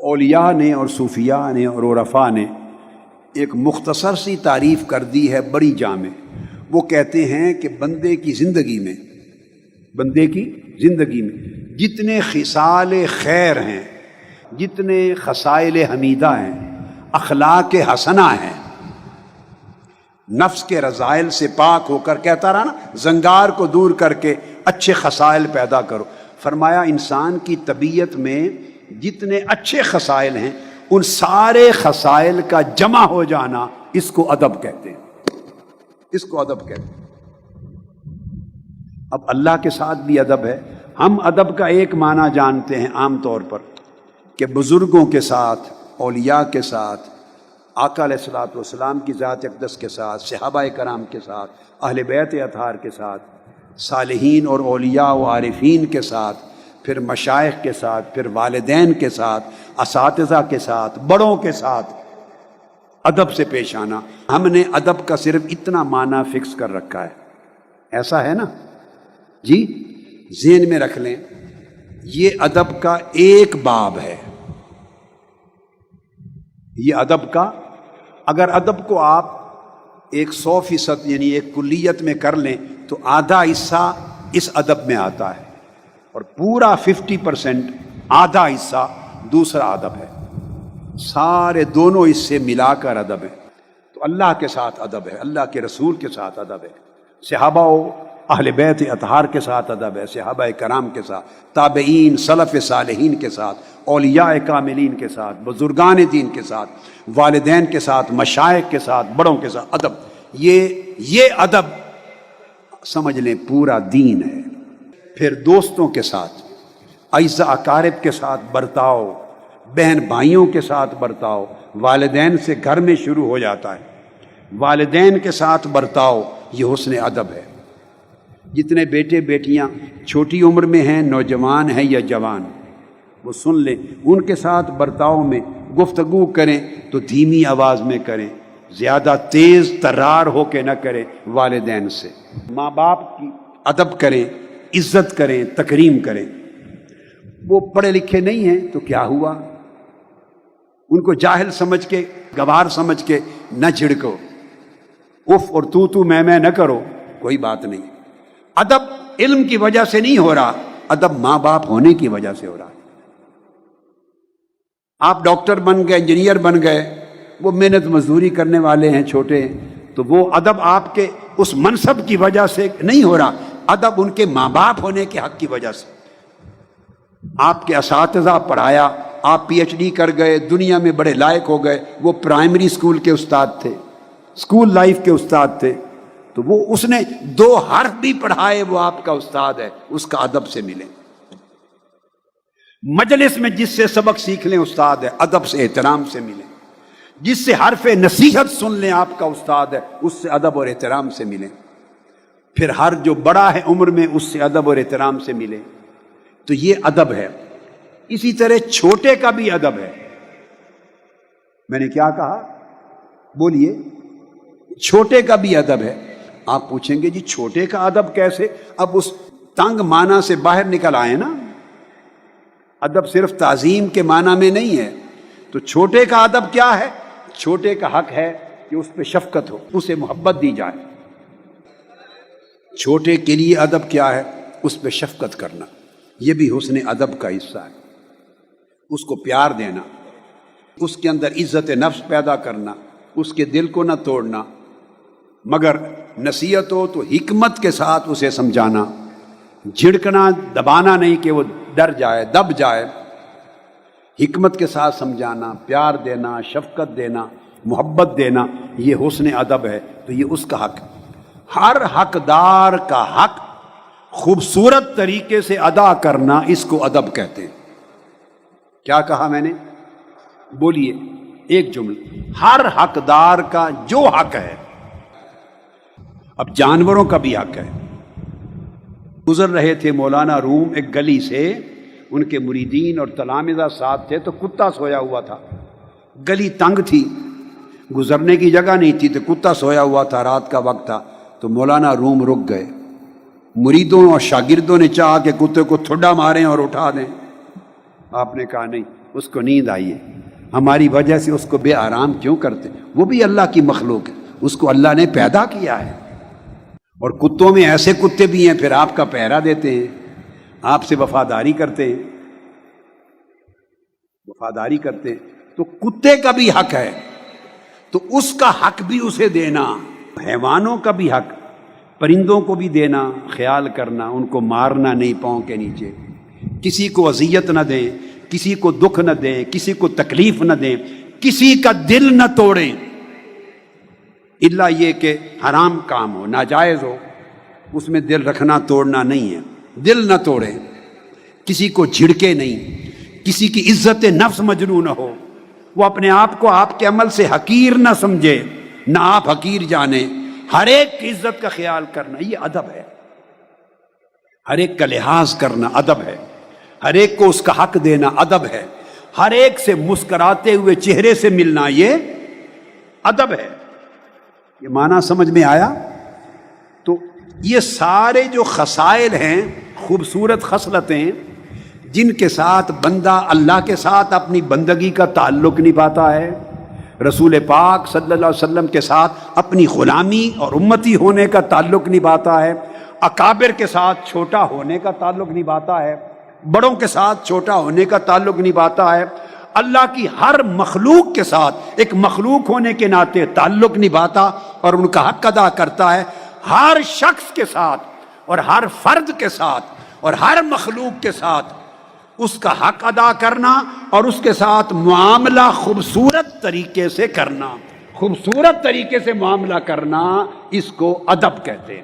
اولیاء نے اور صوفیاء نے اور عرفاء نے ایک مختصر سی تعریف کر دی ہے بڑی جامع۔ وہ کہتے ہیں کہ بندے کی زندگی میں جتنے خصال خیر ہیں، جتنے خصائل حمیدہ ہیں، اخلاق حسنہ ہیں، نفس کے رذائل سے پاک ہو کر، کہتا رہا نا، زنگار کو دور کر کے اچھے خصائل پیدا کرو۔ فرمایا انسان کی طبیعت میں جتنے اچھے خصائل ہیں، ان سارے خصائل کا جمع ہو جانا، اس کو ادب کہتے ہیں، اس کو ادب کہتے ہیں۔ اب اللہ کے ساتھ بھی ادب ہے۔ ہم ادب کا ایک معنی جانتے ہیں عام طور پر کہ بزرگوں کے ساتھ، اولیاء کے ساتھ، آقا علیہ الصلوۃ والسلام کی ذات اقدس کے ساتھ، صحابہ کرام کے ساتھ، اہل بیت اطہار کے ساتھ، صالحین اور اولیاء و عارفین کے ساتھ، پھر مشائخ کے ساتھ، پھر والدین کے ساتھ، اساتذہ کے ساتھ، بڑوں کے ساتھ ادب سے پیش آنا۔ ہم نے ادب کا صرف اتنا معنی فکس کر رکھا ہے، ایسا ہے نا جی؟ ذہن میں رکھ لیں، یہ ادب کا ایک باب ہے۔ یہ ادب کا، اگر ادب کو آپ 100% یعنی ایک کلیت میں کر لیں تو آدھا حصہ اس ادب میں آتا ہے، اور پورا 50% آدھا حصہ دوسرا ادب ہے۔ سارے دونوں اس سے ملا کر ادب ہے۔ تو اللہ کے ساتھ ادب ہے، اللہ کے رسول کے ساتھ ادب ہے، صحابہ و اہل بیت اطہار کے ساتھ ادب ہے، صحابہ کرام کے ساتھ، تابعین، سلف صالحین کے ساتھ، اولیاء کاملین کے ساتھ، بزرگان دین کے ساتھ، والدین کے ساتھ، مشائخ کے ساتھ، بڑوں کے ساتھ ادب۔ یہ ادب سمجھ لیں پورا دین ہے۔ پھر دوستوں کے ساتھ، اعزاء اقارب کے ساتھ برتاؤ، بہن بھائیوں کے ساتھ برتاؤ، والدین سے گھر میں شروع ہو جاتا ہے۔ والدین کے ساتھ برتاؤ، یہ حسن ادب ہے۔ جتنے بیٹے بیٹیاں چھوٹی عمر میں ہیں، نوجوان ہیں یا جوان، وہ سن لیں، ان کے ساتھ برتاؤ میں گفتگو کریں تو دھیمی آواز میں کریں، زیادہ تیز ترار ہو کے نہ کریں۔ والدین سے، ماں باپ کی ادب کریں، عزت کریں، تکریم کریں۔ وہ پڑھے لکھے نہیں ہیں تو کیا ہوا، ان کو جاہل سمجھ کے، گوار سمجھ کے نہ جھڑکو، اف اور تو میں نہ کرو، کوئی بات نہیں۔ ادب علم کی وجہ سے نہیں ہو رہا، ادب ماں باپ ہونے کی وجہ سے ہو رہا۔ آپ ڈاکٹر بن گئے، انجینئر بن گئے، وہ محنت مزدوری کرنے والے ہیں چھوٹے، تو وہ ادب آپ کے اس منصب کی وجہ سے نہیں ہو رہا، ادب ان کے ماں باپ ہونے کے حق کی وجہ سے۔ آپ کے اساتذہ پڑھایا، آپ پی ایچ ڈی کر گئے، دنیا میں بڑے لائق ہو گئے، وہ پرائمری اسکول کے استاد تھے، اسکول لائف کے استاد تھے، تو وہ اس نے 2 حرف بھی پڑھائے، وہ آپ کا استاد ہے، اس کا ادب سے ملیں۔ مجلس میں جس سے سبق سیکھ لیں استاد ہے، ادب سے احترام سے ملیں۔ جس سے حرف نصیحت سن لیں آپ کا استاد ہے، اس سے ادب اور احترام سے ملیں۔ پھر ہر جو بڑا ہے عمر میں، اس سے ادب اور احترام سے ملیں۔ تو یہ ادب ہے۔ اسی طرح چھوٹے کا بھی ادب ہے۔ میں نے کیا کہا؟ بولیے۔ چھوٹے کا بھی ادب ہے۔ آپ پوچھیں گے جی چھوٹے کا ادب کیسے؟ اب اس تنگ معنی سے باہر نکل آئے نا۔ ادب صرف تعظیم کے معنی میں نہیں ہے۔ تو چھوٹے کا ادب کیا ہے؟ چھوٹے کا حق ہے کہ اس پہ شفقت ہو، اسے محبت دی جائے۔ چھوٹے کے لیے ادب کیا ہے؟ اس پہ شفقت کرنا، یہ بھی حسن ادب کا حصہ ہے۔ اس کو پیار دینا، اس کے اندر عزت نفس پیدا کرنا، اس کے دل کو نہ توڑنا، مگر نصیحت ہو تو حکمت کے ساتھ اسے سمجھانا، جھڑکنا دبانا نہیں کہ وہ ڈر جائے، دب جائے۔ حکمت کے ساتھ سمجھانا، پیار دینا، شفقت دینا، محبت دینا، یہ حسن ادب ہے۔ تو یہ اس کا حق، ہر حقدار کا حق خوبصورت طریقے سے ادا کرنا، اس کو ادب کہتے ہیں۔ کیا کہا میں نے؟ بولیے ایک جملہ۔ ہر حقدار کا جو حق ہے، اب جانوروں کا بھی حق ہے۔ گزر رہے تھے مولانا روم ایک گلی سے، ان کے مریدین اور تلامذہ ساتھ تھے، تو کتا سویا ہوا تھا۔ گلی تنگ تھی، گزرنے کی جگہ نہیں تھی، تو کتا سویا ہوا تھا، رات کا وقت تھا۔ تو مولانا روم رک گئے۔ مریدوں اور شاگردوں نے چاہا کہ کتے کو ٹھڈا ماریں اور اٹھا دیں۔ آپ نے کہا نہیں، اس کو نیند آئی ہے، ہماری وجہ سے اس کو بے آرام کیوں کرتے؟ وہ بھی اللہ کی مخلوق ہے، اس کو اللہ نے پیدا کیا ہے۔ اور کتوں میں ایسے کتے بھی ہیں پھر آپ کا پہرا دیتے ہیں، آپ سے وفاداری کرتے ہیں، وفاداری کرتے ہیں۔ تو کتے کا بھی حق ہے، تو اس کا حق بھی اسے دینا، حیوانوں کا بھی حق، پرندوں کو بھی دینا، خیال کرنا، ان کو مارنا نہیں پاؤں کے نیچے، کسی کو اذیت نہ دیں، کسی کو دکھ نہ دیں، کسی کو تکلیف نہ دیں، کسی کا دل نہ توڑیں، الا یہ کہ حرام کام ہو، ناجائز ہو، اس میں دل رکھنا توڑنا نہیں ہے، دل نہ توڑیں، کسی کو جھڑکے نہیں، کسی کی عزت نفس مجروح نہ ہو، وہ اپنے آپ کو آپ کے عمل سے حقیر نہ سمجھے، نہ آپ حقیر جانیں، ہر ایک کی عزت کا خیال کرنا یہ ادب ہے، ہر ایک کا لحاظ کرنا ادب ہے، ہر ایک کو اس کا حق دینا ادب ہے، ہر ایک سے مسکراتے ہوئے چہرے سے ملنا یہ ادب ہے۔ یہ معنی سمجھ میں آیا؟ تو یہ سارے جو خصائل ہیں، خوبصورت خصلتیں جن کے ساتھ بندہ اللہ کے ساتھ اپنی بندگی کا تعلق نبھاتا ہے، رسول پاک صلی اللہ علیہ وسلم کے ساتھ اپنی غلامی اور امتی ہونے کا تعلق نبھاتا ہے، اکابر کے ساتھ چھوٹا ہونے کا تعلق نبھاتا ہے، بڑوں کے ساتھ چھوٹا ہونے کا تعلق نبھاتا ہے، اللہ کی ہر مخلوق کے ساتھ ایک مخلوق ہونے کے ناطے تعلق نبھاتا اور ان کا حق ادا کرتا ہے، ہر شخص کے ساتھ اور ہر فرد کے ساتھ اور ہر مخلوق کے ساتھ اس کا حق ادا کرنا اور اس کے ساتھ معاملہ خوبصورت طریقے سے کرنا، خوبصورت طریقے سے معاملہ کرنا، اس کو ادب کہتے ہیں۔